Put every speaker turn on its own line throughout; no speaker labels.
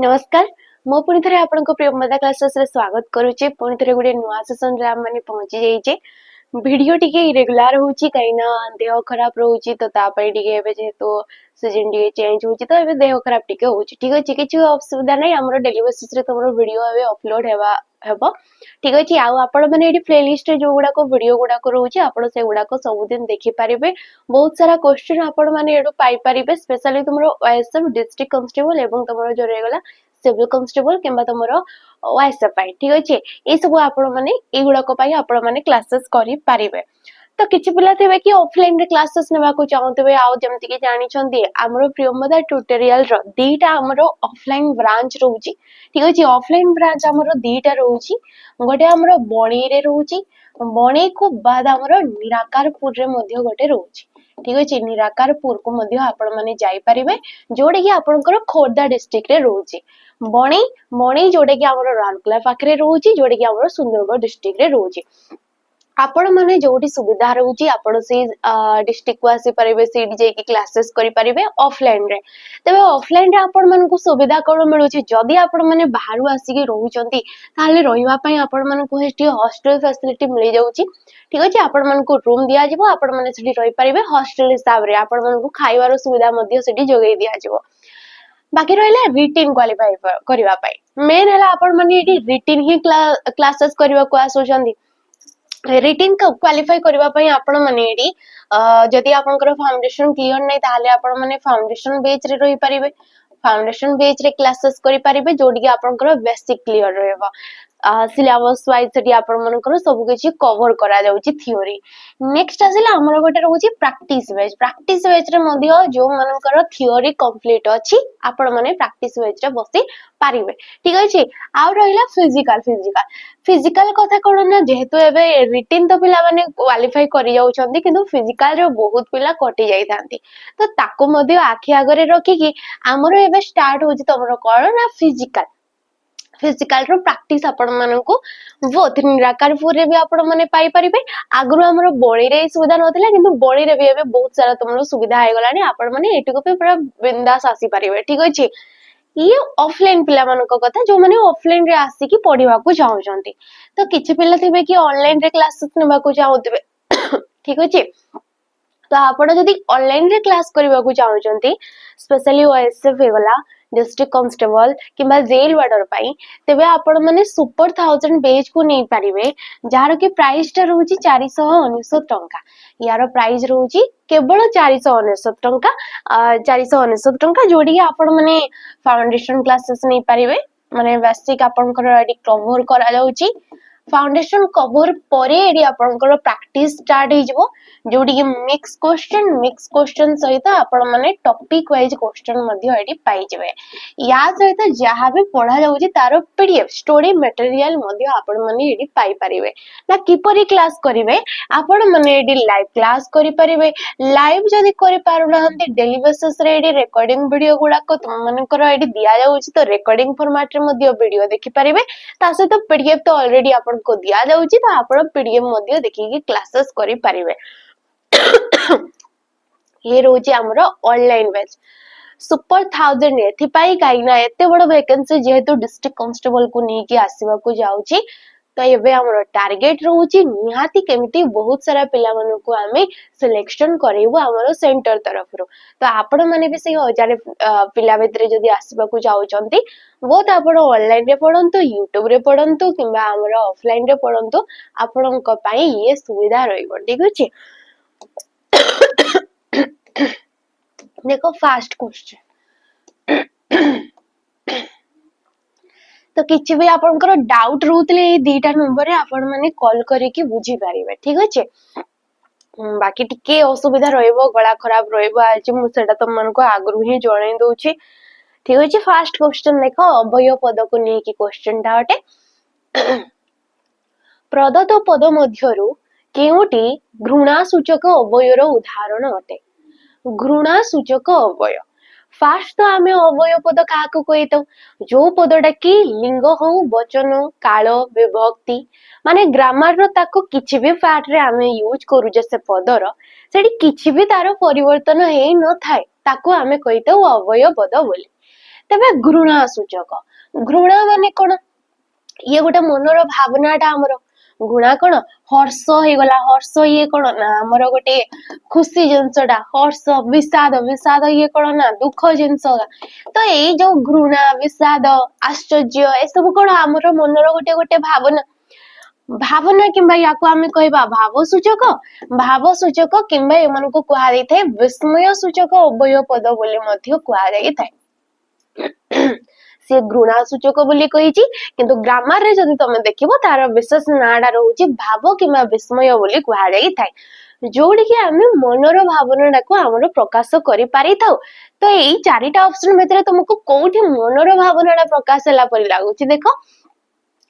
नमस्कार मो पुणी थे आपण प्रियमदा क्लासेस रे स्वागत करूचे पुणी थे गोटे नुआ सेशन रे हम माने पहुंची जाइए वीडियो टिके इरेगुलर होची कहिना देह खराब रहउची तो ता पई टिके एबे जेतो सीजन टिके चेंज होची तो एबे देह खराब टिके होची ठीक अछि किछ असुविधा नै हमरो डेली बेसिस रे तमरो वीडियो एबे अपलोड हेबो ठीक अछि आ आपण माने एडी प्लेलिस्ट रे जो गुडा को वीडियो गुडा को रहउची आपण से गुडा को सब दिन देखि पारिबे बहुत सारा क्वेश्चन आपण माने एडो पाई पारिबे स्पेशली तमरो ओएसएफ डिस्ट्रिक्ट कांस्टेबल एवं तमरो जो रेगला सिविल कांस्टेबल किंबा तमरो ओएसएफआई ठीक अछि ए सब आपण माने ए गुडा को पाई आपण माने क्लासेस करि पारिबे तो किछि पिला थेबे कि ऑफलाइन रे क्लासेस नेबा को चाहतबे आ जेमति कि जानि छथि हमरो प्रियमदा ट्यूटोरियल रो दीटा हमरो ऑफलाइन ब्रांच रहउची ठीक अछि ऑफलाइन ब्रांच हमरो दीटा रहउची गोटे हमरो बणी रे रहउची बणी को बाद हमरो निराकारपुर रे मध्ये गोटे रहउची ठीक अछि निराकारपुर को मध्ये आपण माने जाई परिबे जोडे कि आपनकर खोर्धा डिस्ट्रिक्ट रे रहउची बणी बणी जोडे कि हमरो रानकला पाखरे रहउची जोडे कि हमरो सुंदरगढ़ डिस्ट्रिक्ट रे रहउची आपण माने जोटी सुविधा रहउची आपण से डिस्ट्रिक्ट को आसी परिबे सीडी जे की क्लासेस करि परिबे ऑफलाइन रे तबे ऑफलाइन रे आपण मन को सुविधा कोन मिलुची जदी आपण माने बाहरु आसी के रहउचंती ताले रहिबा पई आपण मन को हेटी हॉस्टल फैसिलिटी मिल जाउची ठीक अछि आपण मन को रूम दिया जिवो आपण माने सेठी रहि परिबे हॉस्टल हिसाब रे आपण मन को खाइबार सुविधा मध्ये सेठी जोगै दिया जिवो बाकी रहिला रिटिन क्वालिफाई करबा पई मेन हला आपण माने एटी रिटिन ही क्लासेस करबा को आसोचंती रिटिन क्वालिफाई करबा पई आपण माने एडी जदी आपनकर फाउंडेशन क्लियर नै ताले आपण माने फाउंडेशन बेच रे रहि परिबे फाउंडेशन बेच रे क्लासेस करि परिबे जोडी कि आपनकर बेसिक क्लियर रहबा सिलेबस वाइज सेठी आपण मनकर सब किछि कवर करा जाउची थ्योरी नेक्स्ट आसिला हमर गोटे रहउची प्रैक्टिस बेच रे मध्ये जो मनकर थ्योरी कंप्लीट अछि आपण माने प्रैक्टिस बेच रे बसी पारिबे ठीक अछि आ रहिला फिजिकल कथा कोन ना जेहेतु एबे रिटिन तो पिला माने क्वालिफाई करि जाउछंती किंतु फिजिकल रे बहुत पिला कटि जाई थांती तो ताको मध्ये आखि आगरे रखि कि हमर एबे स्टार्ट होची तमरो कोन ना फिजिकल रो प्रैक्टिस आपण माननको बहुत निराकारपुर रे भी आपण माने पाई परिबे आगरो हमरो बळी रे सुविधा नथिला किंतु बळी रे भी एबे बहुत सारा तमरो सुविधा आइ गलानी आपण माने एटुको पे पूरा बिंदास आसी परिबे ठीक अछि ये ऑफलाइन पिला मानको कथा जो माने ऑफलाइन रे आसी की पढिबा को चाहउचंती तो किछि पिला थिबे कि ऑनलाइन रे क्लासेस नेबा को चाहउतबे ठीक अछि तो आपण जदी ऑनलाइन रे क्लास करबा को चाहउचंती स्पेशली ओएसएफ हेगला डिस्ट्रिक्ट कांस्टेबल किबा जेल वार्डर पाई तेबे आपण माने सुपर 1000 पेज को नै परिबे जार के प्राइस ता रहउची 499 टंका यार प्राइस रहउची केवल 499 टंका 499 टंका जोडी आपण माने फाउंडेशन क्लासेस नै परिबे माने बेसिक आपण कर एडी कवर करा जाउची फाउंडेशन कवर परे एडी आपनकर प्रैक्टिस स्टार्ट हे जबो जोडी के मिक्स क्वेश्चन सहित आपण माने टॉपिक वाइज क्वेश्चन मध्ये एडी पाई जबे या सहित जहा भी पढा जाउची तारो पीडीएफ स्टडी मटेरियल मध्ये आपण माने एडी पाई परिबे ना किपरि क्लास करिवे आपण माने एडी लाइव क्लास करि परिबे लाइव जदी करि पारु नहंती डेली बेसिस रे एडी रिकॉर्डिंग वीडियो गुडा को तुम मानकर एडी दिया जाउची तो रिकॉर्डिंग फॉर्मेट रे मध्ये वीडियो देखि परिबे ता सहित पीडीएफ तो ऑलरेडी आपण को दिया जाउची तो आपण पीडीएफ मध्ये देखि कि क्लासेस करि परिबे ये रोची हमरो ऑनलाइन बैच सुपर 1000 एथि पाई काइना एते बड़ वैकेंसी जेहेतु डिस्ट्रिक्ट कांस्टेबल को नै कि आसीबा को जाउची तो एबे हमरो टारगेट रहउची निहाती केमिति बहुत सारा पिला मन को हमें सिलेक्शन करेबो हमरो सेंटर तरफ रो तो आपण माने भी से हजार पिला भितरे जदी आसीबा को जाउचंती वो तो आपण ऑनलाइन रे पढंतु यूट्यूब रे पढंतु किबा हमरो ऑफलाइन रे पढंतु आपण को पाई ये सुविधा रहइबो ठीक अछि देखो फास्ट क्वेश्चन तो किछि भी आपनकर डाउट रहउतले ए दीटा नंबर रे आपण माने कॉल करी कि बुझी पारिबे ठीक अछि बाकी टिके असुविधा रहइबो गळा खराब रहइबो आज मु सेटा त मन को आगरु ही जणै दोछि ठीक अछि फास्ट क्वेश्चन देखो अभय पद को नै कि क्वेश्चन ता हटे प्रदत्त पद मध्यरु केउटी घृणा सूचक अवयर उदाहरण अटे घृणा सूचक अवय फास्ट तो आमे अवय पद का को कहितो जो पदटा की लिंग हो वचन काल विभक्ति माने ग्रामर रो ताको किछि भी पार्ट रे आमे यूज करू जैसे पदर सेडी किछि भी तारो परिवर्तन हेई न थाए ताको आमे कहितो अवय पद बोली तेबे घृणा सूचक घृणा माने कोन ये गोटे मनर भावनाटा आमर घृणा कोन हर्ष हे गला हर्ष ये कोन ना आमर गोटे खुशी जिनसटा हर्ष विषाद विषाद ये कोन ना दुख जिनस तो ये जो घृणा विषाद आश्चर्य ए सब कोन आमर मनर गोटे गोटे भावना भावना किंबा याको आमे कहबा भाव सूचक किंबा एमनको कुहा जाय विस्मय सूचक अव्यय पद बोली मध्य कुहा जाय से घृणा सूचक बोली कहिची किंतु ग्रामर रे जदि तमे देखिबो तार विशेष नाडा रहउची भाव किंबा विस्मय बोली कुहा जाय थाए जोडी कि आमे मनर भावनाटा को हमर प्रकाश करि पारि थाउ तो एई चारिटा ऑप्शन भितर तुमको कोठी मनर भावनाटा प्रकाश होला परि लागुची देखो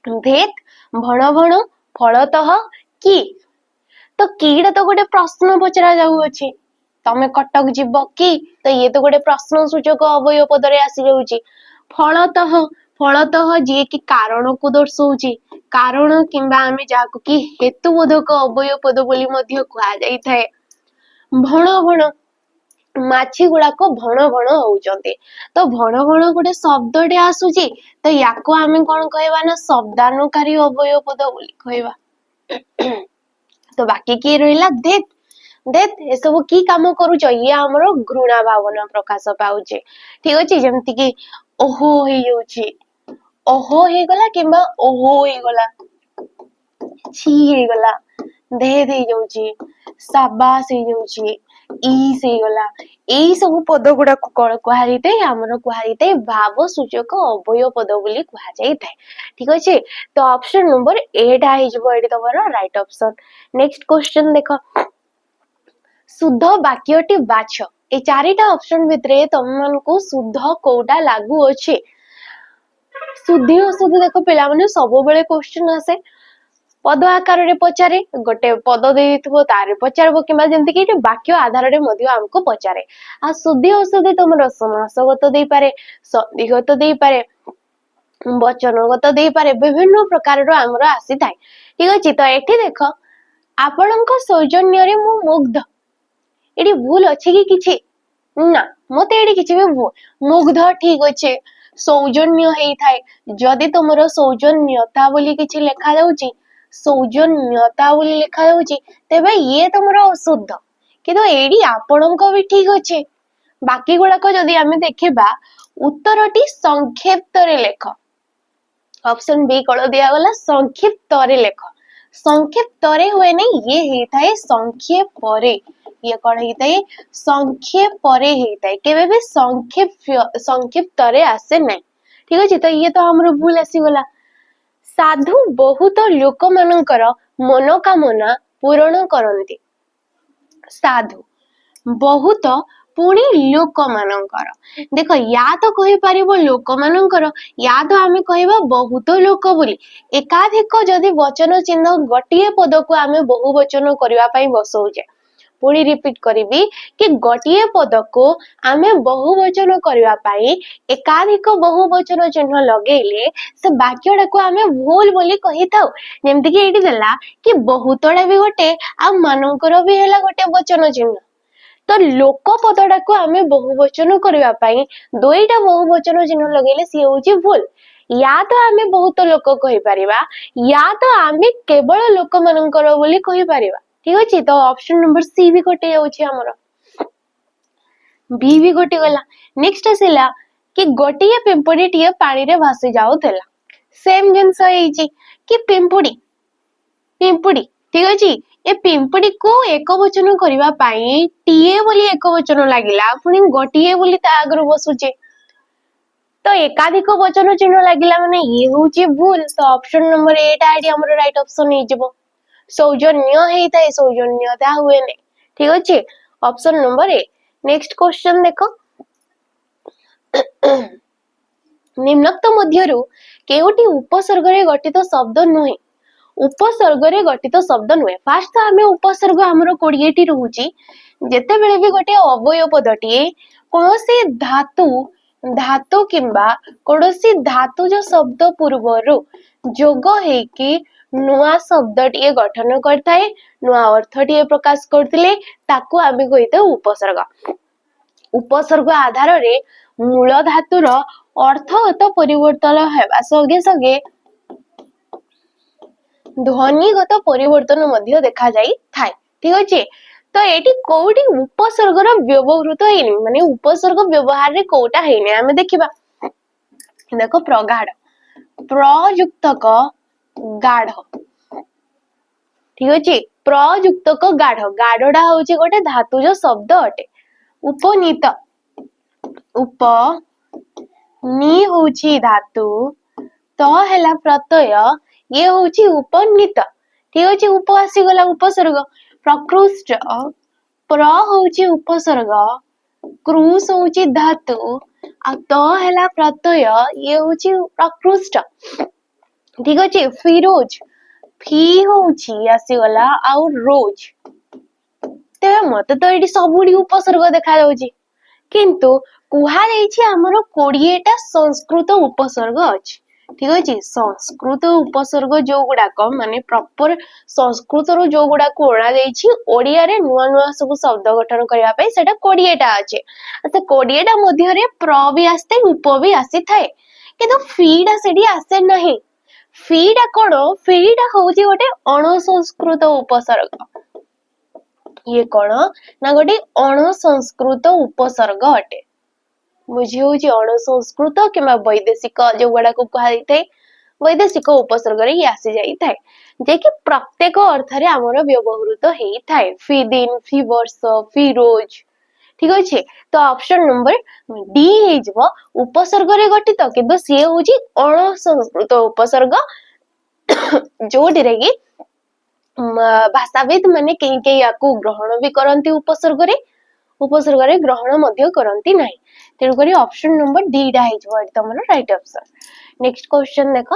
भेद भण भण फलतः कि तो कीड़ा तो गोटे प्रश्न पचरा जाउछि तमे कटक जीव कि तो ये तो गोटे प्रश्न सूचक अवयव पद रे आसी जाउछि फलतः फलतः जे कि कारण को दर्शाउछि कारण किंबा आमे जाको कि हेतुबोधक अवयव पद बोली मध्य कुहा जाई थाए भण भण माछी गुड़ाक भण भण होउचंते तो भण भण गोटे शब्दटे आसुची तो याको आमे कोन कहबा ना शब्दानुकारी अवयव पद बोली कहबा तो बाकी की रहिला देत देत ए सब की काम करूच ये हमरो घृणा भावना प्रकाश पाउचे ठीक अछि जेमति कि ओहो हे जाउची ओहो हे गला किंबा ओहो हे गला छी हे गला दे दे जाउची शाबाश हे जाउची ई से गला एई सब पद गुडा कोन कुहा जायते हमरो कुहा जायते भाव सूचक अवयव पद बोली कुहा जायते ठीक अछि तो ऑप्शन नंबर 8 आ हिजबो एडी तमरो राइट ऑप्शन नेक्स्ट क्वेश्चन देखो शुद्ध वाक्यटी बाछ ए चारिटा ऑप्शन भितरे तमनको शुद्ध कोटा लागू अछि शुद्धि अशुद्ध देखो पिला माने सब बेले क्वेश्चन आसे पद आकार रे पचारे गोटे पद देइथबो तारे पचारबो किबा जेंति कि वाक्य आधार रे मध्य हमको पचारे आ शुद्धि अशुद्धि तमरो समासगत देई पारे संधिगत देई पारे वचनगत देई पारे विभिन्न प्रकार रो हमरो आसी थाए ठीक अछि तो एठी देखो आपनको सौजन्य रे मु मुग्ध एडी भूल अछि कि किछि ना मते एडी किछि भी भूल मुग्ध ठीक अछि सौजन्य हेई थाए जदि तमरो सौजन्यता बोली किछि लेखा जाउची सौजन्यता बोली लेखा जाउची तेबे ये तमरो अशुद्ध किंतु एडी आपनको भी ठीक अछि बाकी गुड़ाक जदि आमे देखिबा उत्तरटी संक्षिप्त रे लेख ऑप्शन बी कळ दिया गला संक्षिप्त रे लेख संक्षिप्त रे हुए नहीं ये हेताए संक्षेप रे ये कौन हेताए संक्षेप रे हेताए केबे भी संक्षिप्त रे आसे नहीं ठीक अछि तो ये तो हमरो भूल आसी गला साधु बहुत लोक मानकर मनोकामना पूर्ण करंती साधु बहुत पुणी लोक मानकर देख या तो कहि परिबो लोक मानकर या तो आमे कहबा बहुत लोक बोली एकाधिक जदि वचन चिन्ह गटिए पद को आमे बहुवचन करबा पई बसौजे पुणी रिपीट करिबी कि गटिए पद को आमे बहुवचन करबा पई एकाधिक बहुवचन चिन्ह लगेले से वाक्यडा को आमे भूल बोली कहि थाउ जेमति कि एठी देला कि बहुतडा भी गोटे आ मानकर भी हैला गोटे वचन चिन्ह तो लोक पदटा को आमे बहुवचन करबा पई दुईटा बहुवचन चिन्ह लगेले सी होची भूल या तो आमे बहुत लोक कहि परिबा या तो आमे केवल लोक मानकर बोली कहि परिबा ठीक अछि तो ऑप्शन नंबर सी भी कटे जाउची हमर बी भी कटे गला नेक्स्ट आसिला कि गोटिए पिंपड़ी टिए पानी रे भासी जाउथला सेम जिंस होईची कि पिंपड़ी पिंपड़ी ठीक अछि ए पिंपड़ी को एक वचन करबा पई टीए बोली एक वचन लागिला पुनी गोटिए बोली ता आगर बसुचे तो एकाधिक वचन चिन्ह लागिला माने ये होची भूल तो ऑप्शन नंबर 8 आडी हमर राइट ऑप्शन हे जबो सौजन्य हेताए सौजन्यता हुए ने ठीक अछि ऑप्शन नंबर 8 नेक्स्ट क्वेश्चन देखो निम्नक्त मध्यरु केउटी उपसर्ग रे गठित शब्द नुहे उपसर्ग रे गठित शब्द नुहे फास्ट तो आमे उपसर्ग हमरो 20 टी रहूची जेते बेले भी गोटे अवयव पदटी कोनोसी धातु धातु किंबा कोनोसी धातु जो शब्द पूर्वरु जोग हेकी नुआ शब्दटी गठन करताए नुआ अर्थटी प्रकाश करथिले ताकू आमे कहिते उपसर्ग उपसर्ग आधार रे मूल धातुर ଅର୍ଥଗତ ପରିବର୍ତ୍ତନ ହେବା ସଙ୍ଗେ ସଙ୍ଗେ ଧ୍ୱନିଗତ ପରିବର୍ତ୍ତନ ମଧ୍ୟ ଦେଖାଯାଇଥାଏ। ଠିକ ଅଛି, ତ ଏଠି କୋଉଠି ଉପସର୍ଗର ବ୍ୟବହୃତ ହେଇନି, ମାନେ ଉପସର୍ଗ ବ୍ୟବହାରରେ କୋଉଟା ହେଇନି ଆମେ ଦେଖିବା। ଦେଖ ପ୍ରଗାଢ, ପ୍ରଯୁକ୍ତକ ଗାଢ, ଠିକ ଅଛି, ପ୍ରଯୁକ୍ତକ ଗାଢ, ଗାଢଟା ହଉଛି ଗୋଟେ ଧାତୁଜ ଶବ୍ଦ ଅଟେ। ଉପନୀତ, ଉପ ନି ହଉଛି ଧାତୁ, ତ ହେଲା ପ୍ରତ୍ୟୟ, ଇଏ ହଉଛି ଉପନୀତ, ଠିକ ଅଛି, ଉପ ଆସିଗଲା ଉପସର୍ଗ। ପ୍ରକୃଷ୍ଟ, ପ୍ର ହଉଛି ଉପସର୍ଗ, କୃଷ ହଉଛି ଧାତୁ, ଆଉ ତ ହେଲା ପ୍ରତ୍ୟୟ, ଇଏ ହଉଛି ପ୍ରକୃଷ୍ଟ, ଠିକ ଅଛି। ଫିରୋଜ, ଫି ହଉଛି ଆସିଗଲା ଆଉ ରୋଜ, ତେବେ ମତେ ତ ଏଠି ସବୁଠି ଉପସର୍ଗ ଦେଖା ଯାଉଛି, କିନ୍ତୁ କୁହାଯାଇଛି ଆମର 20ଟା ସଂସ୍କୃତ ଉପସର୍ଗ ଅଛି। ଠିକ ଅଛି, ସଂସ୍କୃତ ଉପସର୍ଗ ଯୋଉ ଗୁଡାକ ମାନେ ପ୍ରପର ସଂସ୍କୃତରୁ ଯୋଉ ଗୁଡାକୁ ଅଣାଯାଇଛି ଓଡିଆରେ ନୂଆ ନୂଆ ସବୁ ଶବ୍ଦ ଗଠନ କରିବା ପାଇଁ, ସେଟା 20ଟା ଅଛି। ସେ 20ଟା ମଧ୍ୟରେ ପ୍ର ବି ଆସିଥାଏ, ଉପ ବି ଆସିଥାଏ, କିନ୍ତୁ ଫି ଟା ସେଠି ଆସେ ନାହିଁ। ଫି ଟା କଣ, ଫି ଟା ହଉଛି ଗୋଟେ ଅଣସଂସ୍କୃତ ଉପସର୍ଗ। ଇଏ କଣ ନା ଗୋଟେ ଅଣସଂସ୍କୃତ ଉପସର୍ଗ ଅଟେ। ବୁଝି ହଉଛି, ଅଣସଂସ୍କୃତ କିମ୍ବା ବୈଦେଶିକ ଯୋଉଗୁଡାକୁ କୁହାଯାଇଥାଏ, ବୈଦେଶିକ ଉପସର୍ଗରେ ଇଏ ଆସି ଯାଇଥାଏ, ଯେ କି ପ୍ରତ୍ୟେକ ଅର୍ଥରେ ଆମର ବ୍ୟବହୃତ ହେଇଥାଏ। ଫି ଦିନ, ଫି ବର୍ଷ, ଫି ରୋଜ, ଠିକ ଅଛି। ତ ଅପସନ ନମ୍ବର ଡି ହେଇଯିବ ଉପସର୍ଗରେ ଗଠିତ, କିନ୍ତୁ ସିଏ ହଉଛି ଅଣସଂସ୍କୃତ ଉପସର୍ଗ, ଯୋଉଥିରେ କି ଭାଷାବିତ ମାନେ କେହି କେହି ୟାକୁ ଗ୍ରହଣ ବି କରନ୍ତି, ଉପସର୍ଗରେ ଗ୍ରହଣ ମଧ୍ୟ କରନ୍ତି ନାହିଁ। ତେଣୁକରି ଅପସନ ନମ୍ବର ଡି ଟା ହେଇଯିବ ଏଠି ତମର ରାଇଟ ଅପସନ। ନେକ୍ସଟ କ୍ୱେଶ୍ଚନ ଦେଖ,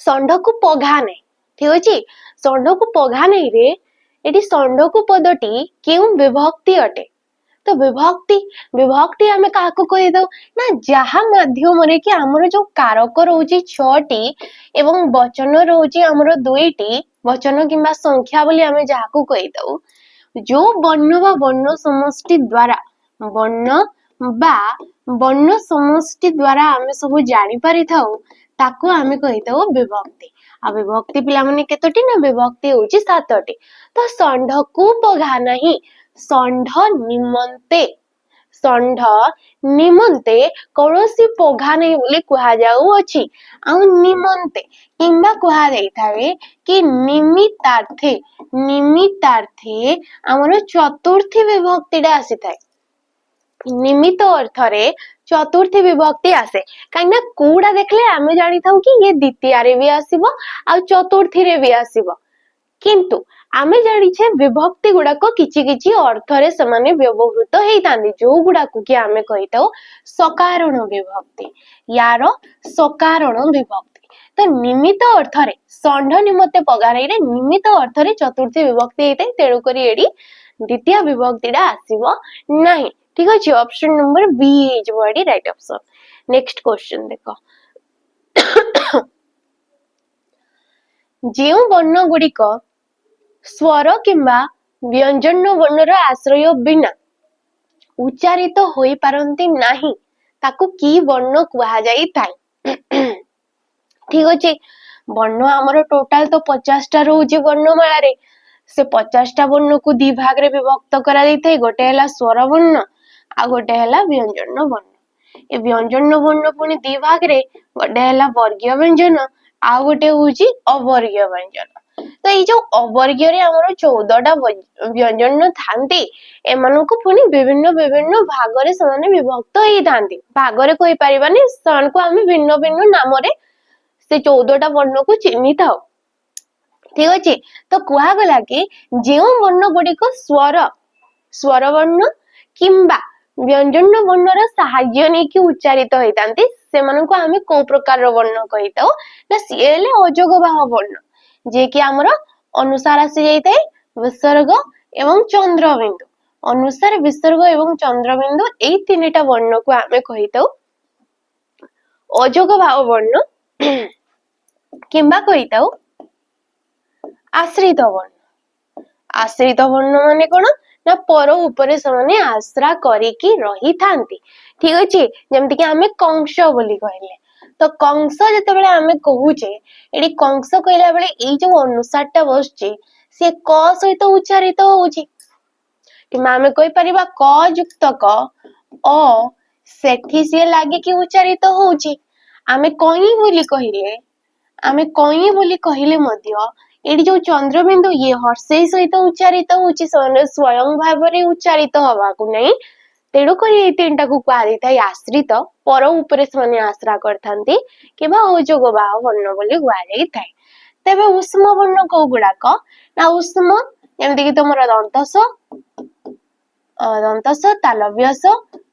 ଷଣ୍ଢକୁ ପଘା ନାହିଁ, ଠିକ ଅଛି। ଷଣ୍ଢକୁ ପଘା ନାହିଁ ରେ ଏଠି ଷଣ୍ଢକୁ ପଦଟି କେଉଁ ବିଭକ୍ତି ଅଟେ? ତ ବିଭକ୍ତି ଆମେ କାହାକୁ କହିଦଉ ନା, ଯାହା ମାଧ୍ୟମରେ କି ଆମର ଯୋଉ କାରକ ରହୁଛି 6ଟି ଏବଂ ବଚନ ରହୁଛି ଆମର 2ଟି, ବଚନ କିମ୍ବା ସଂଖ୍ୟା ବୋଲି ଆମେ ଯାହାକୁ କହିଦଉ, ଯୋଉ ବର୍ଣ୍ଣ ବା ବର୍ଣ୍ଣ ସମଷ୍ଟି ଦ୍ଵାରା ଆମେ ସବୁ ଜାଣିପାରିଥାଉ, ତାକୁ ଆମେ କହିଥାଉ ବିଭକ୍ତି। ଆଉ ବିଭକ୍ତି ପିଲାମାନେ କେତୋଟି ନା, ବିଭକ୍ତି ହଉଛି 7ଟି। ତ ଷଣ୍ଢକୁ ପଘା ନାହିଁ, ଷଣ୍ଢ ନିମନ୍ତେ କୌଣସି ପଘା ନାହିଁ ବୋଲି କୁହାଯାଉଅଛି। ଆଉ ନିମନ୍ତେ କିମ୍ବା କୁହାଯାଇଥାଏ କି ନିମିତ୍ତାର୍ଥେ ଆମର ଚତୁର୍ଥୀ ବିଭକ୍ତିଟା ଆସିଥାଏ। ନିମିତ୍ତ ଅର୍ଥରେ ଚତୁର୍ଥୀ ବିଭକ୍ତି ଆସେ, କାହିଁକି ନା କୋଉଟା ଦେଖିଲେ ଆମେ ଜାଣିଥାଉ କି ଇଏ ଦ୍ୱିତୀୟରେ ବି ଆସିବ ଆଉ ଚତୁର୍ଥୀରେ ବି ଆସିବ, କିନ୍ତୁ ଆମେ ଜାଣିଛେ ବିଭକ୍ତି ଗୁଡାକ କିଛି କିଛି ଅର୍ଥରେ ସେମାନେ ବ୍ୟବହୃତ ହେଇଥାନ୍ତି, ଯୋଉ ଗୁଡାକୁ କି ଆମେ କହିଥାଉ ସକାରଣ ବିଭକ୍ତି, ୟାର ସକାରଣ ବିଭକ୍ତି। ତ ନିମିତ୍ତ ଅର୍ଥରେ ଷଣ୍ଢ ନିମନ୍ତେ ପଗାରରେ ନିମିତ୍ତ ଅର୍ଥରେ ଚତୁର୍ଥୀ ବିଭକ୍ତି ହେଇଥାଏ, ତେଣୁକରି ଏଠି ଦ୍ୱିତୀୟ ବିଭକ୍ତିଟା ଆସିବ ନାହିଁ। ଠିକ ଅଛି, ଅପସନ ନମ୍ବର ବି ହେଇଯିବ ଏଠି ରାଇଟ ଅପସନ। ନେକ୍ସଟ କ୍ୱେଶ୍ଚନ ଦେଖ, ଯେଉଁ ବର୍ଣ୍ଣ ଗୁଡିକ ସ୍ୱର କିମ୍ବା ବ୍ୟଞ୍ଜନ ବର୍ଣ୍ଣର ଆଶ୍ରୟ ବିନା ଉଚ୍ଚାରିତ ହୋଇପାରନ୍ତି ନାହିଁ, ତାକୁ କି ବର୍ଣ୍ଣ କୁହାଯାଇଥାଏ? ଠିକ ଅଛି, ବର୍ଣ୍ଣ ଆମର ଟୋଟାଲ ତ 50ଟା ରହୁଛି ବର୍ଣ୍ଣମାଳାରେ, ସେ 50ଟା ବର୍ଣ୍ଣକୁ 2 ଭାଗରେ ବିଭକ୍ତ କରାଯାଇଥାଏ, ଗୋଟେ ହେଲା ସ୍ୱର ବର୍ଣ୍ଣ ଆଉ ଗୋଟେ ହେଲା ବ୍ୟଞ୍ଜନ ବର୍ଣ୍ଣ। ଏ ବ୍ୟଞ୍ଜନ ବର୍ଣ୍ଣ ପୁଣି 2 ଭାଗରେ, ଗୋଟେ ହେଲା ବର୍ଗୀୟ ବ୍ୟଞ୍ଜନ ଆଉ ଗୋଟେ ହଉଛି ଅବର୍ଗୀୟ ବ୍ୟଞ୍ଜନ। ତ ଏଇ ଯୋଉ ଅବର୍ଗୀୟରେ ଆମର 14ଟା ବ୍ୟଞ୍ଜନ ଥାନ୍ତି, ଏମାନଙ୍କୁ ପୁଣି ବିଭିନ୍ନ ଭାଗରେ ସେମାନେ ବିଭକ୍ତ ହେଇଥାନ୍ତି। ଭାଗରେ କହିପାରିବାନି, ସେମାନଙ୍କୁ ଆମେ ଭିନ୍ନ ଭିନ୍ନ ନାମରେ ସେ 14ଟା ବର୍ଣ୍ଣକୁ ଚିହ୍ନିଥାଉ, ଠିକ ଅଛି। ତ କୁହାଗଲା କି ଯେଉଁ ବର୍ଣ୍ଣ ଗୁଡିକ ସ୍ୱର ବର୍ଣ୍ଣ କିମ୍ବା ବ୍ୟଞ୍ଜନ ବର୍ଣ୍ଣର ସାହାଯ୍ୟ ନେଇକି ଉଚ୍ଚାରିତ ହେଇଥାନ୍ତି, ସେମାନଙ୍କୁ ଆମେ କୋଉ ପ୍ରକାରର ବର୍ଣ୍ଣ କହିଥାଉ ନା, ସିଏ ହେଲେ ଅଯୋଗବାହ ବର୍ଣ୍ଣ, ଯିଏକି ଆମର ଅନୁସାର ଆସି ଯାଇଥାଏ ବିସର୍ଗ ଏବଂ ଚନ୍ଦ୍ରବିନ୍ଦୁ। ଅନୁସାର, ବିସର୍ଗ ଏବଂ ଚନ୍ଦ୍ରବିନ୍ଦୁ, ଏଇ 3ଟା ବର୍ଣ୍ଣକୁ ଆମେ କହିଥାଉ ଅଯୋଗବାହ ବର୍ଣ୍ଣ କିମ୍ବା କହିଥାଉ ଆଶ୍ରିତ ବର୍ଣ୍ଣ। ଆଶ୍ରିତ ବର୍ଣ୍ଣ ମାନେ କଣ ना पर उपरे से आश्रा करिकी रही थांती। ठीक अच्छे जमती कि आमे कंस बोली कहले तो कंस जितेबाला आमे कहूचे एडी कंस कहला बेले एई जो अनुसारटा बसचे से क सहित उच्चारित होउची कि आमे कहि परिबा क युक्त क अ सेठी से लागे कि उच्चारित होउची आमे कहि बोली कहिले आमे कई बोली कहले मध्य एडी जो चंद्रबिंदु ये हर्षे सहित उच्चारित होउची स्वयं भावरे उच्चारित हवाकू नहीं तेणु करी एई तीनटा को कुहाई थाए आश्रित पर उपरे से आश्रा करथांती किबा अयोजक बाह वर्ण बोली कुहाई थाए। तेबे उष्म वर्ण को गुडाक ना उष्म जेमति कि तमरा दंतस तालव्यस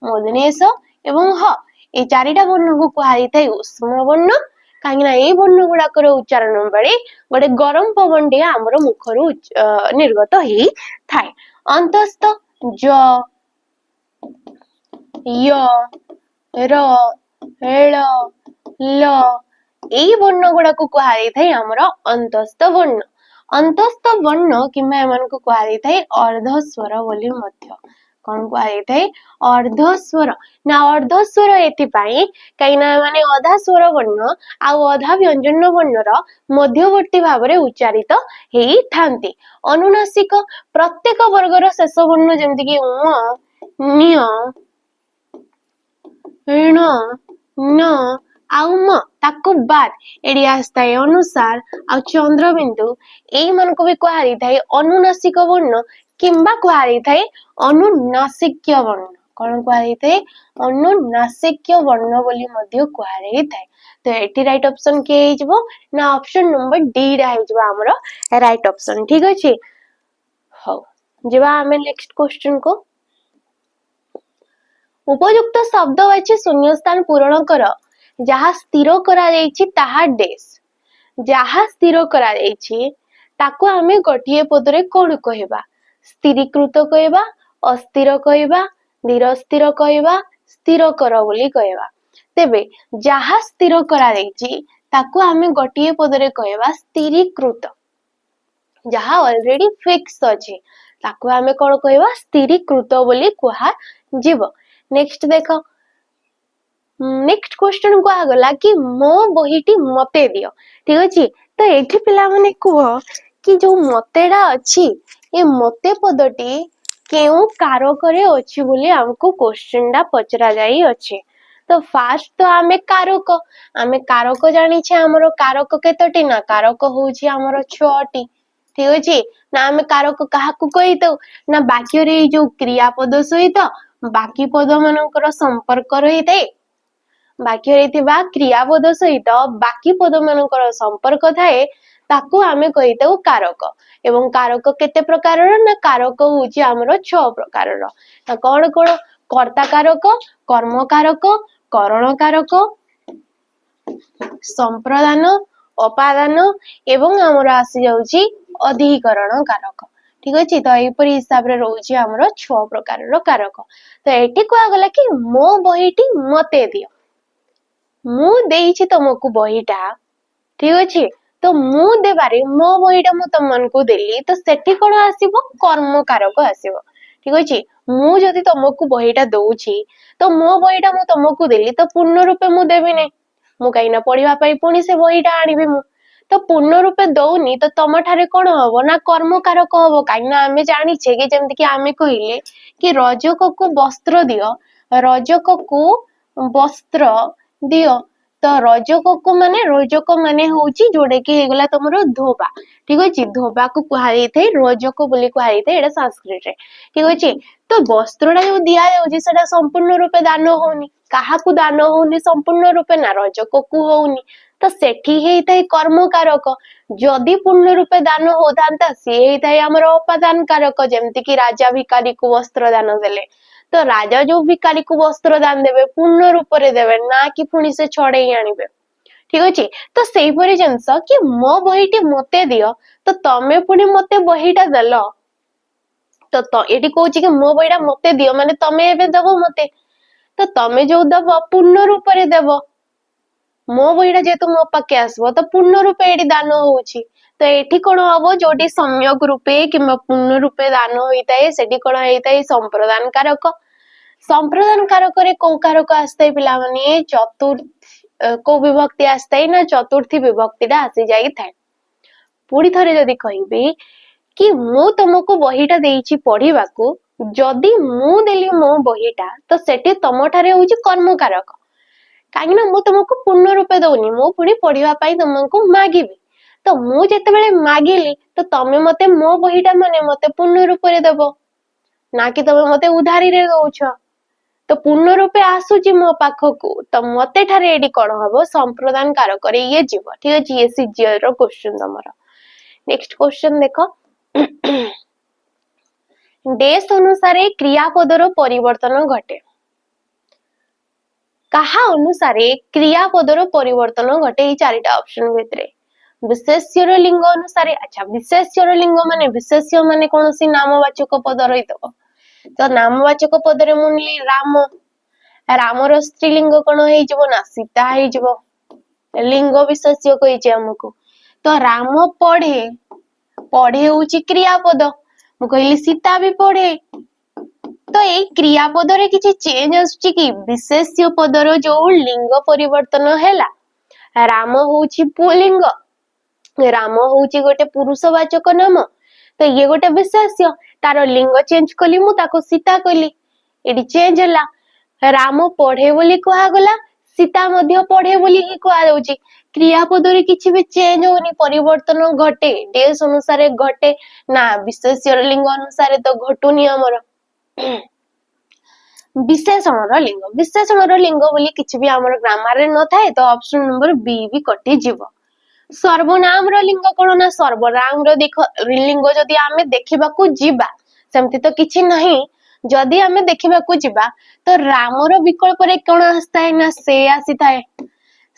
मूर्धन्यस एवं ह ए चारिटा वर्ण को कुहाई थाए उष्म वर्ण कहीं एई वर्ण गुड़ाकर उच्चारण बेले गोटे गरम पवन टे आमर मुखरु निर्गत ही थाए। अंतस्थ ज य र ळ ल एई वर्ण गुड़ा को कुहाई थाए आमर अंतस्थ वर्ण। अंतस्थ वर्ण किंबा एमान को कुहाई थाए अर्धस्वर बोली मध्य कौन कुहाई थाए अर्धस्वर ना अर्धस्वर एथिपाई कहिना माने अधा स्वर वर्ण आ अधा व्यंजन वर्ण र मध्यवर्ती भाव रे उच्चारित हेई थांती। अनुनासिक प्रत्येक वर्गर शेष वर्ण जेमति कि उ न्य ण न आउ म ताको बाद एडी आस्ताय अनुसार आ चंद्रबिंदु एई मन को भी कुहाई थाए अनुनासिक वर्ण किंबा कुहाई थाए अनुनासिक्य वर्ण कौन कुहाई थाए अनुनासिक्य वर्ण बोली मध्य कुहाई थाए। तो एटी राइट ऑप्शन के हिजबो ना ऑप्शन नंबर डी रा हिजबो हमरो राइट ऑप्शन। ठीक अछि हो जेबा हमें नेक्स्ट क्वेश्चन को उपयुक्त शब्दवाची शून्यस्थान पूरण कर जहा स्थिर करा जायछि ताहा डेस जहा स्थिर करा जायछि ताको हमें गोटिए पदरे कोन कहबा स्थिरीकृत कहबा अस्थिर कहबा धीर स्थिर कहबा स्थिर कर बोली कहबा। तेबे जहा स्थिर करा जायछि ताको हमें गोटिए पदरे कहबा स्थिरीकृत जहा ऑलरेडी फिक्स अछि ताको हमें कोन कहबा स्थिरीकृत बोली कुहा जीव। नेक्स्ट देखो नेक्स्ट क्वेश्चन को आगला कि मो बहीटी मते दियो। ठीक अछि तो एठी पिला माने कह कि जो मतेडा अछि ए मते पदटी केउ कारकरे अछि बोली हमको क्वेश्चन डा पचरा जाई अछि। तो फास्ट तो आमे कारक जानी छे हमरो कारक केतोटी ना कारक होउछि हमरो 6 टी। ठीक अछि ना आमे कारक काहाकू कहितो ना वाक्य रे जो क्रियापद सहित बाकी पद मानकर संपर्क रही थाए वाक्य रे थिबा क्रियापद सहित बाकी पद मानकर संपर्क थाए ताकू आमे कहितो कारक एवं कारक केते प्रकारर ना कारक होउछि हमरो 6 प्रकारर ना कोन कोन कर्ता कारक कर्म कारक करण कारक संप्रदान अपादान एवं हमर आसी जाउछि अधिकरण कारक। ठीक अछि तो एपरि हिसाब रे रहउछि हमरो 6 प्रकारर कारक। तो एठी को गला कि मो बहीटी मते दियो मु देइछि तुमको बहीटा। ठीक अछि तो मु देबारे मो बहीटा मु तुमनको देली तो सेठी कोन आसीबो कर्म कारक आसीबो। ठीक अछि मु जदि तुमको बहीटा दउछि तो मो बहीटा मु तुमको देली तो पूर्ण रूपे मु देबी नै मु काइना पढिबा पई पुनी से बहीटा आनिबी मु तो पूर्ण रूपे दउनी तो तम ठारे कोन हबो ना कर्म कारक हबो काइना आमे जानि छे कि जेमति कि आमे कहिले कि रजक को वस्त्र दियो रजक को वस्त्र दियो तो रजक माने होउची जोडे कि हेगला तमरो धोबा। ठीक अछि धोबा को कुहाई थे रजक बोली कुहाई थे एटा संस्कृत रे। ठीक अछि तो वस्त्रडा जो दिया जाउची सेटा संपूर्ण रूपे दान होउनी काहा को दान होउनी संपूर्ण रूपे ना रजक को होउनी तो सेठी हेइथाय कर्म कारक जदि पूर्ण रूपे दान होतांता से हेइथाय हमर उपादान कारक जेमति कि राजा भिखारी को वस्त्र दान देले तो राजा जो भिखारी को वस्त्र दान देबे पूर्ण रूप रे देबे ना कि पुनी से छड़ेई आनिबे। ठीक अछि तो सेही परि जिंस कि मो बहीटी मते दियो तो तमे पुनी मते बहीटा देलो तो एटी कहूची कि मो बहीटा मते दियो माने तमे एबे देबो मते तो तमे जो देबो पूर्ण रूप रे देबो मो बहीटा जेतु मो पाके आसबो तो पूर्ण रूपे एटी दान होउची तो एठी कोन हबो जोटी सम्यक रूपे किंबा पूर्ण रूपे दान होइताए सेठी कोन हेइताए संप्रदान कारक। संप्रदान कारक रे को कारक आस्ताय पिला माने चतुर्थ को विभक्ति आस्ताय ना चतुर्थी विभक्तिटा आसी जाई थाए। पुरी थरे जदी कहिबे कि मु तुमको बहीटा देइछि पढिबाकू जदी मु देली मो बहीटा तो सेठी तमठारे होउछि कर्म कारक काहे ना मु तुमको पूर्ण रूपे दउनी मु पुनी पढिबा पई तुमको मागिबी तो मु जेतेबेले मागिली तो तमे मते मो बहीटा माने मते पूर्ण रूपे देबो ना कि तमे मते उधारी रे दउछ तो पूर्ण रूपे आसुची मो पाखकू तो मते ठारे एडी कोन हबो संप्रदान कारक रे ये जीव ठीक अछि ये सीजीएल रो क्वेश्चन तमरो। नेक्स्ट क्वेश्चन देखो देश अनुसारे क्रियापदर परिवर्तन घटे कहा अनुसारे क्रियापदर परिवर्तन घटे ये चारिटा ऑप्शन भितरे विशेष्यर लिंग अनुसारे अच्छा विशेष्यर लिंग माने विशेष्य माने कोनोसी नामवाचक पद रहितबो तो नामवाचक पद रे मुनली राम रामर स्त्रीलिंग कोन हेइ जबो ना सीता हेइ जबो लिंग विशेष्य कहिचे हमकु तो राम पढ़े पढ़े होउची क्रियापद मु कहली सीता भी पढ़े तो ए क्रियापद रे किछि चेंज आसुची कि विशेष्य पदर जो लिंग परिवर्तन हैला राम होउची पुल्लिंग राम होउची गोटे पुरुषवाचक नाम तो ये गोटे विशेष्य तार लिंग चेंज कली मु ताको सीता कली एडी चेंज हैला राम पढ़े बोली कहा गला सीता मध्य पढ़े बोली ही कहा जाउची क्रियापद रे किछि भी चेंज होनी परिवर्तन घटे देश अनुसार घटे ना विशेष्य लिंग अनुसार तो घटुनी हमर विशेषण लिंग बोली किछि भी हमर ग्रामर रे न थाए तो ऑप्शन नंबर बी भी कटि जीव। सर्वनाम रो लिंग कोन ना सर्वनाम रो देख लिंग जदी आमे देखिबा को जीवा सेमति तो किछि नहीं जदी आमे देखिबा को जीवा तो राम रो विकल्प रे कोन आस्ताय ना से आसी थाए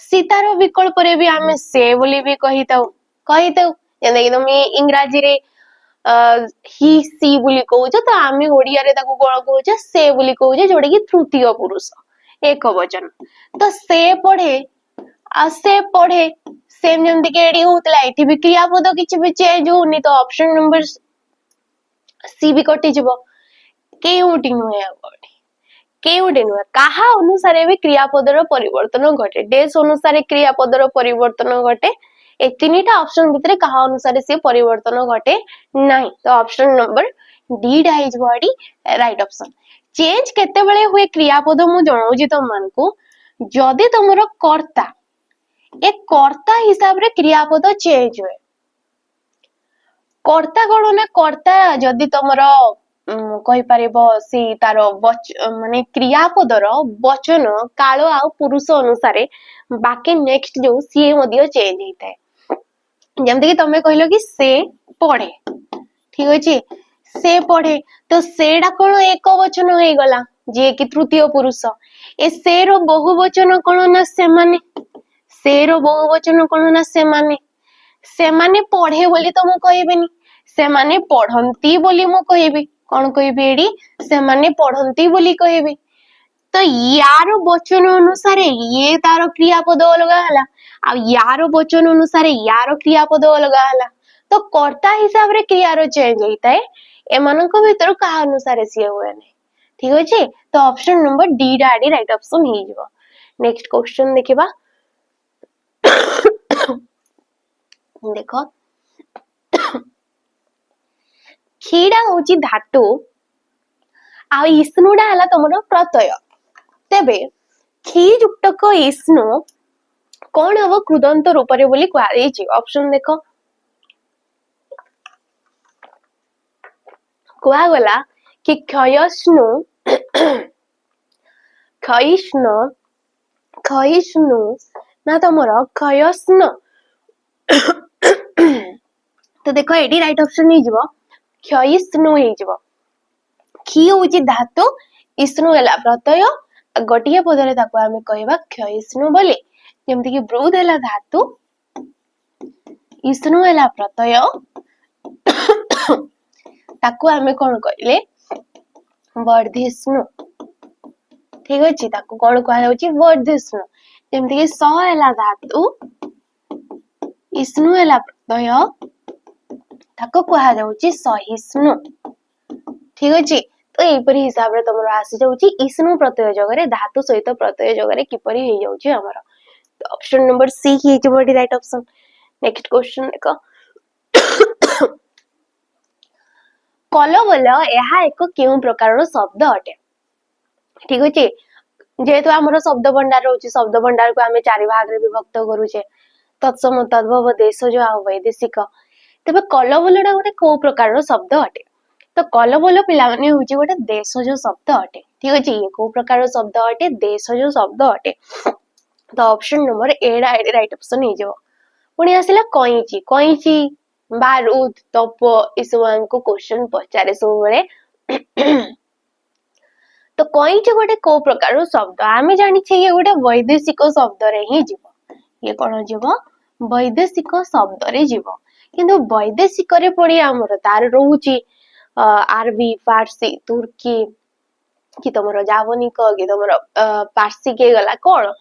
सीता रो विकल्प रे भी आमे से बोली भी कहिताउ जने कि तुम इंग्रजी रे ही सी बोली कहूछ तो आमे ओडिया रे ताको कोन कहूछ से बोली कहूछ जोडे कि तृतीय पुरुष एक वचन तो से पढ़े सेम जेमति के एडी होतला एठी भी क्रियापद किछि भी चेंज होनी तो ऑप्शन नंबर सी भी कटि जिवो केउटी नुहे अबडी केउटी नुहे काहा अनुसार भी क्रियापदर परिवर्तन घटे देश अनुसार क्रियापदर परिवर्तन घटे ए तीनटा ऑप्शन भितरे काहा अनुसार से परिवर्तन घटे नाही तो option number D dies body right option. Change केते बेले हुए क्रियापद मु जणाउजी तुम मानकू जदी तुमरो कर्ता एक कर्ता हिसाब रे क्रियापद चेंज हुए कर्ता कोन ना कर्ता जदी तुमरो कहि परिबो सी तार माने क्रियापदर वचन काल आ पुरुष अनुसार बाकी नेक्स्ट जो सी मदियो चेंज हेइताय जेमते कि तमे कहलो कि से पढ़े ठीक अछि से पढ़े तो सेडा कोन एक वचन होई गला जे कि तृतीय पुरुष ए से रो बहुवचन कोन ना से बहुवचन कोन ना से माने पढ़े बोली तो मु कहबेनी से माने पढ़ंती बोली मु कहबी कोन कहबी एडी से माने पढ़ंती बोली कहबी तो यार वचन अनुसार ये तार क्रियापद अलगा हला आ यार वचन अनुसार यार क्रियापद अलगा हला तो कर्ता हिसाब रे क्रियार चेंज हेइताय एमानक भीतर कहा अनुसार सिए हुए नै ठीक अछि तो ऑप्शन नंबर डी डाडी राइट ऑप्शन हे जिवो। नेक्स्ट क्वेश्चन देखिबा देखो खीडा होची धातु आ इस्नुडा हला तमरो प्रत्यय तेबे खी युक्तक इस्नु कोन हबो कृदंत रूप रे बोली कहा देछि ऑप्शन देखो कहा गला कि क्षयस्नु खइस्नु ना तमरो क्षयस्नु तो देखो एडी राइट ऑप्शन हे जिवो क्षयस्नु हे जिवो खी होची धातु इस्नु हला प्रत्यय गोटिए पदरे ताको आमे कहबा क्षयस्नु बोले जेमति कि ब्रूद हला धातु इस्नु हला प्रत्यय ताको आमे कोन कहले वर्धिष्णु ठीक अछि ताको कोन कहला होची वर्धिष्णु जेमति कि स हला धातु इस्नु हला प्रत्यय ताको कुहा जाउची सहिष्णु। ठीक अछि तो एपरि हिसाब रे तमरो आसी जाउची इष्णु प्रत्यय जगह धातु सहित प्रत्यय जगह किपरि हे जाउची हमर। तो ऑप्शन नंबर सी ही जेबोडी राइट ऑप्शन। नेक्स्ट क्वेश्चन देखो कलबल यह एक केउ प्रकार शब्द अटे। ठीक अछि जेहेतु हमर शब्द भंडार रहउची शब्द भंडार को आमे चारि भाग रे विभक्त करूचे तत्सम तद्भव देशज आ वैदेशिक। तबे कलबलडा गोटे को प्रकार शब्द अटे तो कलबल पिला माने होची गोटे देशज शब्द अटे। ठीक अछि ये को प्रकार शब्द अटे देशज शब्द अटे। तो option number A right option हे जो। पुणी आसिला कइची कइची बारूद तप इस हमको क्वेश्चन पचारे सब बेले। तो कइची गोटे को प्रकार शब्द आमे जानि छै ये गोटे वैदेशिक शब्द रे ही जीव। ये कोन जीव वैदेशिक शब्द रे जीव किंतु वैदेशिक रे पड़ी हमर तार रहउची आरबी फारसी तुर्की कि तमरो जावनिक कि तमरो पारसी के गला कोन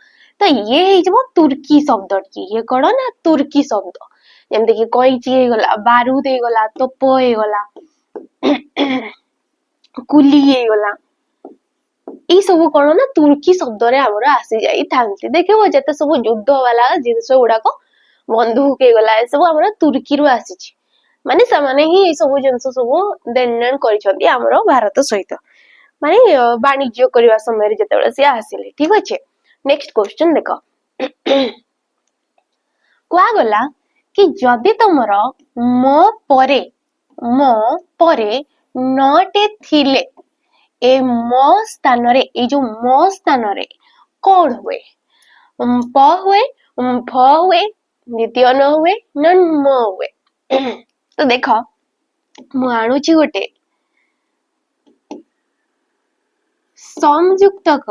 तो ये हे जबो तुर्की शब्द की ये कोन ना तुर्की शब्द जेमते कि कइची हे गला बारूद हे गला तोप हे गला कुली हे गला ई सब कोन ना तुर्की शब्द रे हमरो आसी जाई थांती। देखिबो जते सब युद्ध वाला जिंस गुडा को बंदूक हे गला ए सब हमरो तुर्की रु आसी छी माने समाने ही ए सब जिंस सब देनन करिसथि हमरो भारत सहित माने वाणिज्य करबा समय रे जते से आसीले। ठीक अछि नेक्स्ट क्वेश्चन देखो कुआ गला कि जदि तमरो मो परे नटे थिले ए मो स्थान रे ए जो मो स्थान रे कोन हुए प हुए फ हुए द्वितीय न हुए न म हुए। तो देखो मु आणुची गोटे संयुक्तक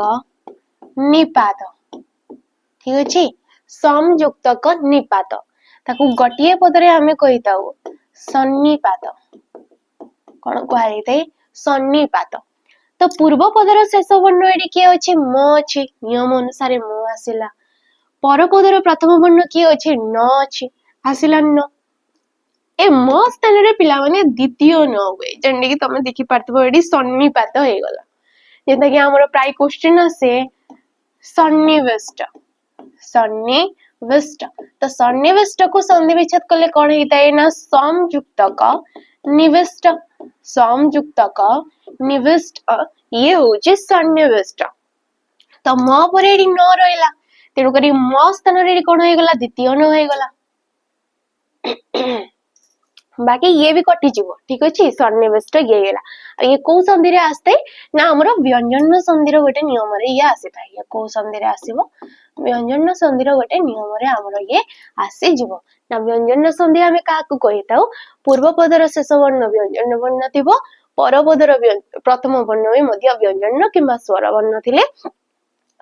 निपात। ठीक अछि संयुक्तक निपात ताकू गटिए पदरे आमे कहिताउ सन्निपात कोन कहै थे सन्निपात। तो पूर्व पदर शेष वर्ण एडी के अछि म अछि नियम अनुसार म आसिला पर पदर प्रथम वर्ण के अछि न अछि आसिला न ए म स्थान रे पिला माने द्वितीय न हुए जंडी कि तमे देखि पारतबो एडी सन्निपात हे गला जेता कि हमर प्राय क्वेश्चन आसे सन्निविष्ट सन्निविष्ट। तो सन्निविष्ट को संधि विच्छेद करले कोन हेताय ना संयुक्तक निविष्ट संयुक्तक निविष्ट ये होचे सन्निविष्ट। तो म परे एडी न रहला तेनु करी म स्थान रे कोन हे गला द्वितीय न हे गला बाकी ये भी कटि जीवो। ठीक अछि सन्निविष्ट ये गेला ये को संधि रे आस्ते ना हमरो व्यंजन संधि रो गोटे नियम रे ये आसे थाय ये को संधि रे आसीबो व्यंजन संधि रो गोटे नियम रे हमरो ये आसे जीवो ना व्यंजन संधि हमें का को कहिताउ पूर्व पदर शेष वर्ण व्यंजन वर्ण थिबो पर पदर प्रथम वर्ण में मध्य व्यंजन किंबा स्वर वर्ण थिले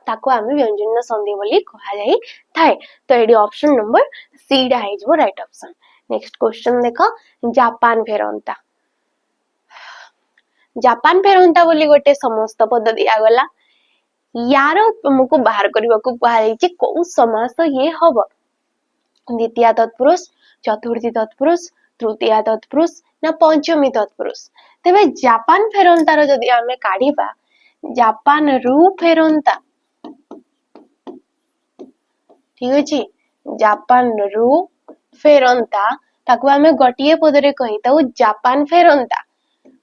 ताको आमे व्यंजन संधि बोली कहा जाई थाए। तो एडी ऑप्शन नंबर सी डा हे जो राइट ऑप्शन। नेक्स्ट क्वेश्चन देखो जापान फेरंता जापान फेरंता बोली गोटे समस्त पद दिया गला यार तुमको बाहर करबा को कहा जाई को समास ये हबो द्वितीय तत्पुरुष चतुर्थी तत्पुरुष तृतीय तत्पुरुष ना पंचमी तत्पुरुष। तबे जापान फेरंता रो जदी हमें काढीबा जापान रु फेरंता। ठीक अछि जापान रु फेरंता ताकू हमें गटिए पदरे कहिताउ जापान फेरंता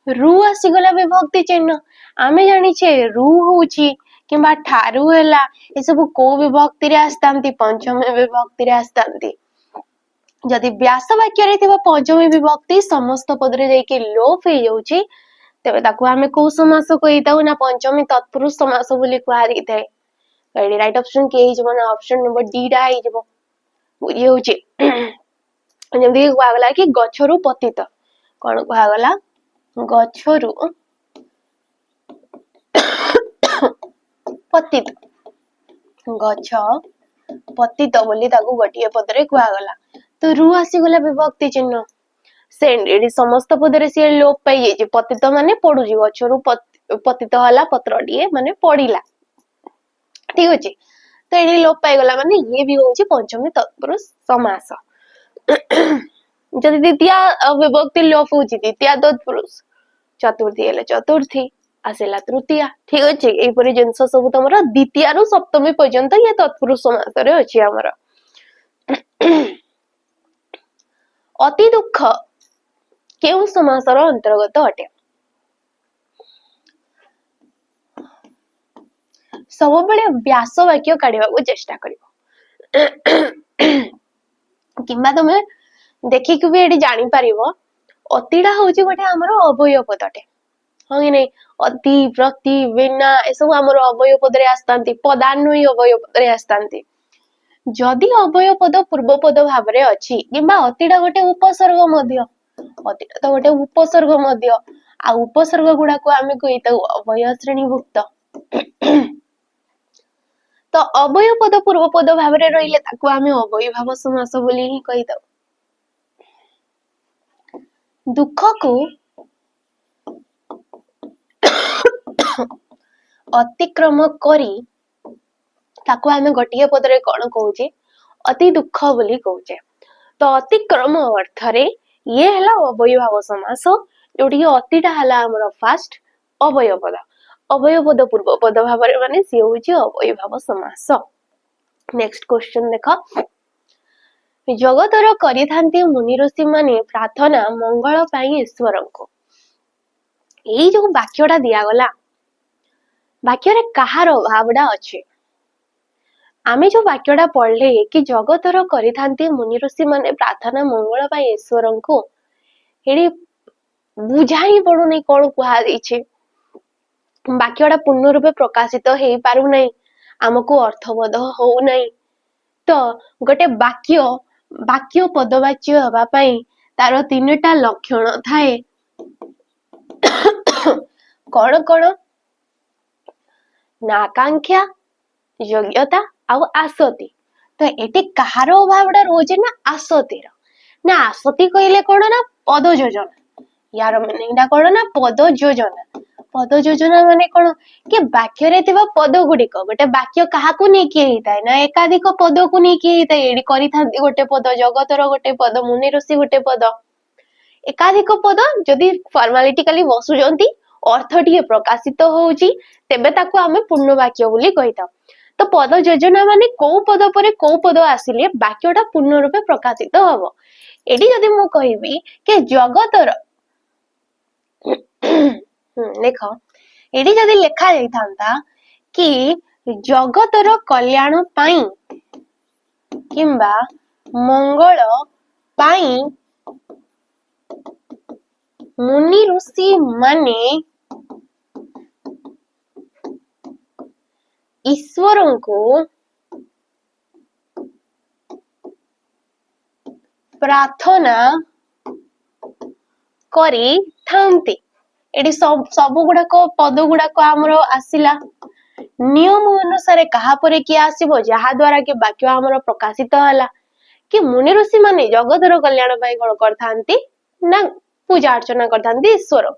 रु आसी गला विभक्ति चिन्ह आमे जानि छे रु होउची किबा ठारू हैला ए सब को विभक्ति रे आस्तांती पंचमी विभक्ति रे आस्तांती जदि व्यास वाक्य रे थिबा पंचमी विभक्ति समस्त पदरे जाई के लोप हे जाउची तबे ताकू हमें को समास कहिताउ ना पंचमी तत्पुरुष समास बोली कुआ दिथाय। एडी राइट ऑप्शन के हे जबो ना ऑप्शन नंबर डी डा हे जबो ये होची जेमदी कुआ गला कि गछरु पतित कोन कुआ गला गछरु पतित गछ पतित बोली ताकू गटिए पदरे कुआ गला। तो रु आसी गला विभक्ति चिन्ह सेंड एडी समस्त पदरे से लोप पाई जे पतित माने पडुजी गछरु पतित हला पत्रडीए माने पडिला। ठीक अछि तो एडी लोप पाई गला माने ये भी होची पंचमी तत्पुरुष समास। जदि द्वितीय विभक्ति लोप होची द्वितीय तत्पुरुष चतुर्थी हेले चतुर्थी आसेला तृतीय ठीक अछि एई परि जिंस सब तमरा द्वितीय रु सप्तमी पर्यंत ये तत्पुरुष समास रे अछि हमर अति दुख केउ समास रो अंतर्गत अटे सब बेले व्यास वाक्य काढिबा को चेष्टा करिवो किंबा तमे देखि कि भी एडी जानि परिवो अतिडा होची गोटे हमर अवयव पदटे हाँ कि नहीं अति प्रति बिना ए सब हमर अवयव पद रे आस्तांती पदान्वयी अवयव पद रे आस्तांती जदि अवयव पद पूर्व पद भाव रे अछि किंबा अतिडा गोटे उपसर्ग मध्य अतिडा तो गोटे उपसर्ग मध्य आ उपसर्ग गुडा को आमे कहिता अवयव श्रेणीभुक्त तो अवयव पद पूर्व पद भाव रे रहिले ताको आमे अवयव भाव समास बोली ही कहिता दुख को अतिक्रम करी ताको आमे गोटिए पद रे कोन कहूचे अति दुख बोली कहूचे तो अतिक्रम अर्थ रे ये हला अवयव भाव समास जोटी अतिटा हला हमर फास्ट अवयव पद पूर्व पद भाव रे माने से होची अवयव भाव समास नेक्स्ट क्वेश्चन देखो जगतर करिथांती मुनि ऋषि माने प्रार्थना मंगल पाई ईश्वर को एई जो वाक्यटा दिया गला वाक्य रे कहार भावडा अछि आमे जो वाक्यटा पढ़ले कि जगतर करिथांती मुनि ऋषि माने प्रार्थना मंगल पाई ईश्वर को एडी बुझाई पडुनी कोन कुहा दैछे वाक्यटा पूर्ण रूपे प्रकाशित हेई पारु नै हमको अर्थबोध हो नै तो गोटे वाक्य पदवाच्य हवा पाई तार तीनटा लक्षण थाए कौन कौन ना आकांक्षा योग्यता आउ आसती तो एटी कहार भावडा रोजे ना आसती ना आसती कहले कोन ना पद योजना यार मानेडा कोन ना पद योजना माने कोन के वाक्य रे थिबा पद गुडी को गोटे वाक्य काहा को नै के हिताय ना एकाधिक पद को नै के हिताय एडी करि थांती गोटे पद जगतर गोटे पद मुनि ऋषि गोटे पद एकाधिक पद जदि फॉर्मालिटिकली बसुजंती अर्थटीए प्रकाशित होउची तेबे ताको आमे पूर्ण वाक्य बोली कहिता तो पद योजना माने को पद परे को पद आसिले वाक्यटा पूर्ण रूपे प्रकाशित हबो एडी जदि मु कहिबी के जगतर देखो एडी जदि लेखा जाइथांता कि जगतर कल्याण पाई किंबा मंगल पाई मुनि ऋषि माने ईश्वर को प्रार्थना करी थांती एडी सब गुडाक पद गुडाक हमर आसिला नियम अनुसार कहा परे कि आसीबो जहा द्वारा के वाक्य हमर प्रकाशित हला कि मुनि ऋषि माने जगतर कल्याण पाई कोन करथांती ना पूजा अर्चना करथांती ईश्वर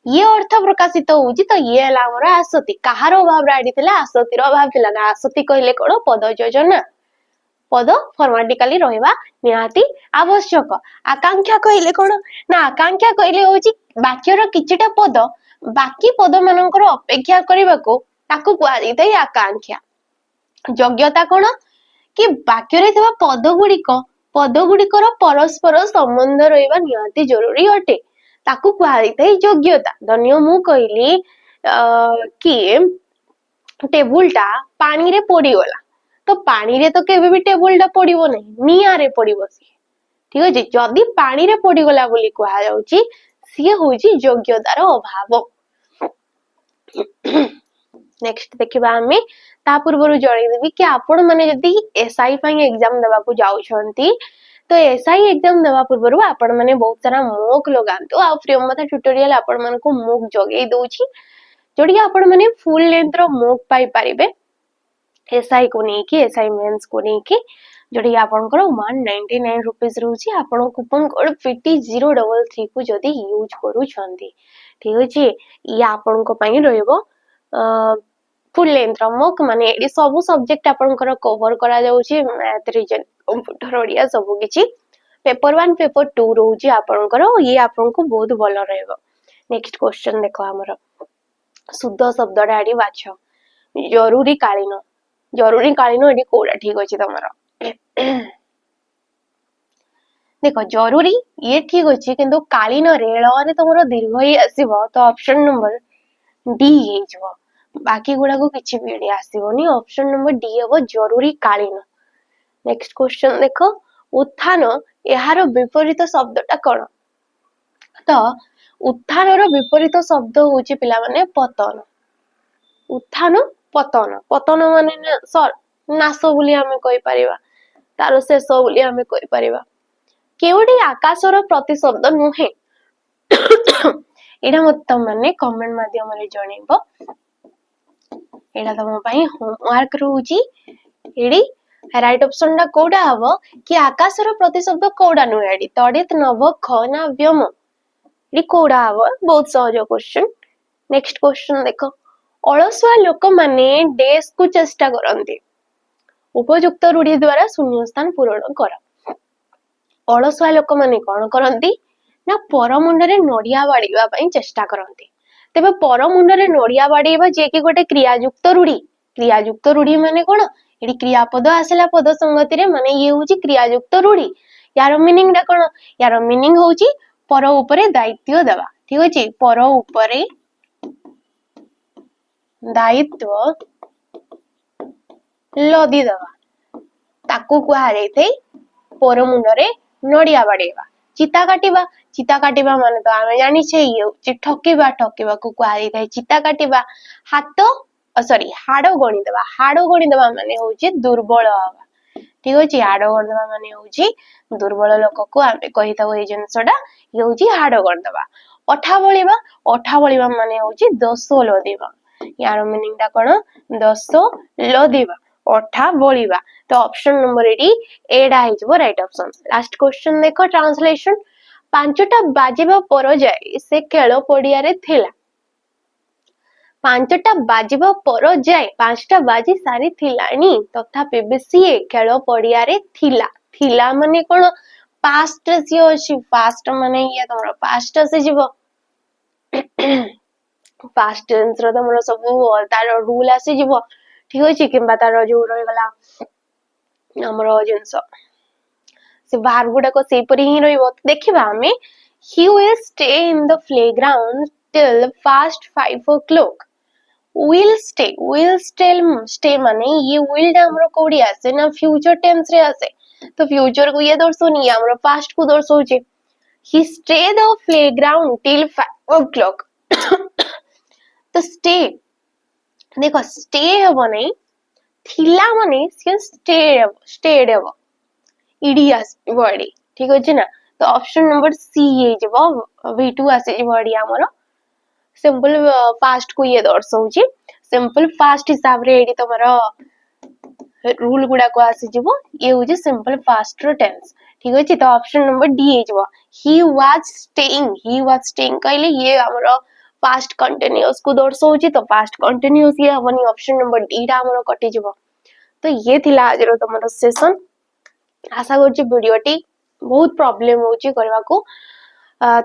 ये अर्थ प्रकाशित होउची तो ये हला हमर आसती कहार अभाव राडी थिला आसतीर अभाव थिला ना आसती कहले कोन पद योजना पद फॉर्मेटिकली रहबा निहाती आवश्यक आकांक्षा कहले कोन ना आकांक्षा कहले होउची वाक्यर किछटा पद बाकी पद मानकर अपेक्षा करबाको ताको कुआ दितै आकांक्षा योग्यता कोन कि वाक्य रे थिबा पद गुडीकर परस्पर संबंध रहबा निहाती जरूरी अटे ताको कुआ दितै योग्यता धन्य मु कहली कि टेबुलटा पानी रे पड़ी गला तो पानी रे तो केबे भी टेबुलटा पड़िबो नै निया रे पड़िबो सी ठीक अछि जदी पानी रे पड़ी गला बोली कुआ जाउची सी होची योग्यतार अभाव नेक्स्ट देखिबा हमें ता पूर्वरु जणै देबी कि आपण माने जदी एसआई फाई एग्जाम देबा को जाउछंती तो एसआई एग्जाम देबा पूर्वरु आपण माने बहुत सारा मॉक लगांतो आ फ्री मथा ट्यूटोरियल आपण मन को मॉक जगै दोछि जोडी आपण माने फुल लेंथ रो मॉक पाई परिबे एसआई को नै कि एसआई मेंस को नै कि जोडी आपण को 199 रुपीस रहउची आपण कूपन कोड PT033 को जदी यूज करू छंती ठीक अछि या आपण को पई रहइबो फुल लेंथ रो मॉक माने एडी सब सब्जेक्ट आपण को कवर करा जाउची मैथ रीजन कंप्यूटर ओडिया सब किछि पेपर 1 पेपर 2 रोची आपनकर ये आपनको बहुत भल रहइबो। नेक्स्ट क्वेश्चन देखो हमर शुद्ध शब्द डाडी बाछ जरूरी कालीन एडी कोडा ठीक अछि तमरो देखो जरूरी ये ठीक अछि किंतु कालीन रेल रे तमरो दीर्घ ही आसीबो तो ऑप्शन नंबर डी हे जबो बाकी गुडा को किछि भी एडी आसीबोनी ऑप्शन नंबर डी हेबो जरूरी कालीन। नेक्स्ट क्वेश्चन देखो उत्थान एहार विपरीत शब्दटा कोन तो उत्थान रो विपरीत शब्द होची पिला माने पतन उत्थान पतन माने नाश बोली आमे कहि परिबा तार शेष बोली आमे कहि परिबा केउडी आकाशर प्रतिशब्द नुहे एडा मत माने कमेंट माध्यम रे जणैबो एडा तम पई होमवर्क रहूची एडी राइट ऑप्शन डा कोडा हबो कि आकाशर प्रतिशब्द कोडा नुहे एडी तडित नभ ख ना व्योम एडी कोडा हबो बहुत सहज क्वेश्चन। नेक्स्ट क्वेश्चन देखो अलसुआ लोक माने डेस्क को चेष्टा करंती उपयुक्त रूढ़ी द्वारा शून्य स्थान पूरण कर अलसुआ लोक माने कोन करंती ना परमुंडरे नडिया बाडीबा पई चेष्टा करंती तेबे परमुंडरे नडिया बाडीबा जे कि गोटे क्रियायुक्त रूढ़ी माने कोन एडी क्रियापद आसेला पद संगति रे माने ये होची क्रियायुक्त रूढ़ी यार मीनिंग डा कोन यार मीनिंग होची पर ऊपरे दायित्व देबा ठीक अछि पर ऊपरे दायित्व लदी देबा ताकू कुहा जायथे पर मुंडरे नडिया बाडीबा चिता काटिबा माने तो आमे जानि छे ये ठकीबा को कुहा जायथे चिता काटिबा हाथ सॉरी हाडो गणी देबा माने होची दुर्बल हवा ठीक अछि हाडो गणी देबा माने होची दुर्बल लोक को आमे कहिताउ ए जिंसडा ये होची हाडो गणी देबा अठा बळीबा माने होची दोष लदिबा यार मीनिंग टा कोन दोष लदिबा अठा बळीबा तो ऑप्शन नंबर एडी एडा हिजबो राइट ऑप्शन। लास्ट क्वेश्चन देखो ट्रांसलेशन पांचटा बाजिबा पर जाय से खेल पडिया रे थिला पांचटा बाजिबा पर जाय पांचटा बाजी सारी थिलानी तथापि बेसी खेल पडिया रे थिला माने कोन पास्ट से अछि पास्ट माने ये तमरो पास्ट से जीवो पास्ट टेंस रो तमरो सब तार रूल आसी जीवो ठीक अछि किबा तार जो रहि गला हमरो जिंस से बाहर गुडा को सेपरी ही रहिबो देखिबा हमें he will stay in the playground till past 5 o'clock will stay माने ये will टा हमरो कोडी आसे ना फ्यूचर टेंस रे आसे तो फ्यूचर को ये दर्शोनी हमरो पास्ट को दर्शोचे he stay the playground till 5 o'clock तो स्टे देखो स्टे हेबो नहीं थिला माने से स्टेड हेबो इडियास वर्ड ठीक अछि ना तो ऑप्शन नंबर सी हे जबो v2 आसे वर्ड हमरो सिंपल पास्ट को ये दर्शौची सिंपल पास्ट हिसाब रे एडी तमरो रूल गुडा को आसी जबो ये होजे सिंपल पास्ट रो टेंस ठीक अछि तो ऑप्शन नंबर डी हे जबो he was staying कहले ये हमरो पास्ट कंटीन्यूअस को दर्शौची तो पास्ट कंटीन्यूअस ये हबनी ऑप्शन नंबर डी रा हमरो कटि जबो तो ये थिला आजरो तमरो सेशन आशा करछि वीडियोटी बहुत प्रॉब्लम होची करबा को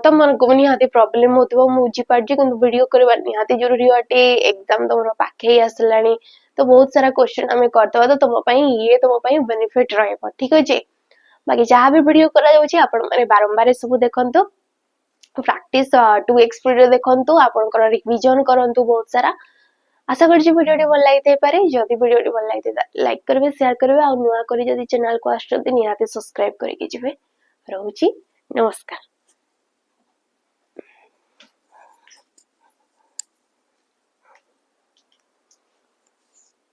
तमन को निहाती प्रॉब्लम होतबो मु बुझी पारछि किंतु वीडियो करबा निहाती जरूरी अटे एग्जाम तमरो पाखे आसलानी तो बहुत सारा क्वेश्चन हमें करतबा तो तम पई ये तम पई बेनिफिट रहबो ठीक अछि बाकी जहां भी वीडियो करा जाउछि आपण माने बारंबार सब देखंतु प्रैक्टिस 2x वीडियो देखंतु आपनकर रिवीजन करंतु बहुत सारा आशा करछि वीडियोटी भल लागिते पारे जदि वीडियोटी भल लागिते लाइक करबे शेयर करबे आ नुवा करी जदि चैनल को आछते निहाते सब्सक्राइब करिके जिवे रहउछि नमस्कार।